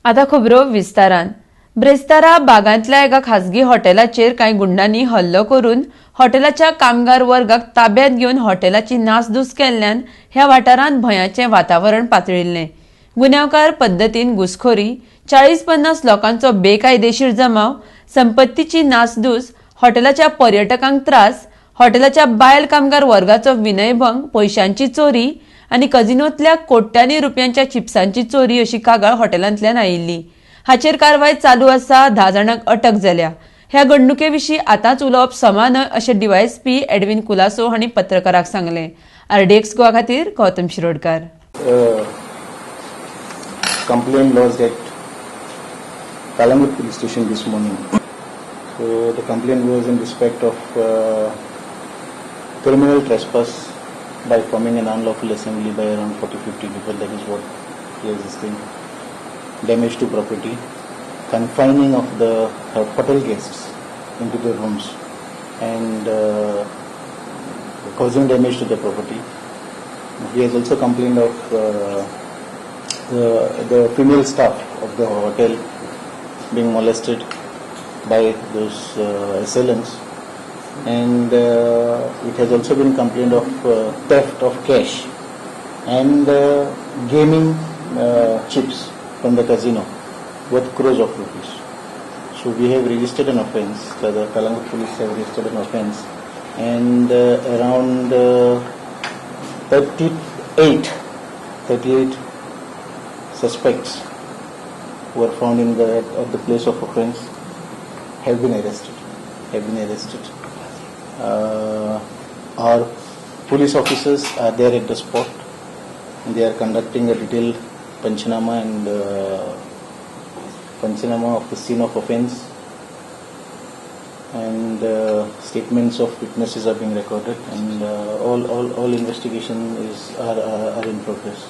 आता खबरो विस्तारान. ब्रेस्तारा भागांतल्या एका खासगी हॉटेलाचेर कांय गुंडांनी हल्लो करून हॉटेलाच्या कामगार वर्गाक ताब्यात घेवन हॉटेलाची नासधूस केल्ल्यान ह्या वाठारांत भयाचें वातावरण पातळिल्लें. गुन्यांवकार पद्दतीन घुसखोरी, 40-50 लोकांचो बेकायदेशीर जमाव, संपत्तीची नासधूस, हॉटेलाच्या पर्यटकांक त्रास, हॉटेलाच्या बायल कामगार वर्गाचो विनयभंग, पैशांची चोरी आनी कझिनोंतल्या कोट्यांनी रुपयांच्या चिप्सांची चोरी अशी कागाळ हॉटेलांतल्यान आयिल्ली. हाचेर कारवाय चालू आसा. 10 जाणांक अटक जाल्या. ह्या घडणुके विशीं आतांच उलोवप समा न्हय अशें डीवायएसपी एडविन कुलासो हांणी पत्रकारांक सांगलें. RDX गोवा खातीर Gautam Shirodkar. Complaint lodged at Calangute police station this morning. So the complaint was in respect of criminal trespass by forming an unlawful assembly by around 40-50 people. That is what is this thing. Damage to property, confining of the hotel guests into their rooms, and causing damage to the property. He has also complained of the female staff of the hotel being molested by those assailants, and it has also been complained of theft of cash and gaming chips from the casino worth crores of rupees. So we have registered an offence. The Calangute police have registered an offence, and around 38 suspects who were found at the place of offence have been arrested. Our police officers are there at the spot. They are conducting a detailed Panchanama and Panchanama of the scene of offence, and statements of witnesses are being recorded, and all investigation are in progress.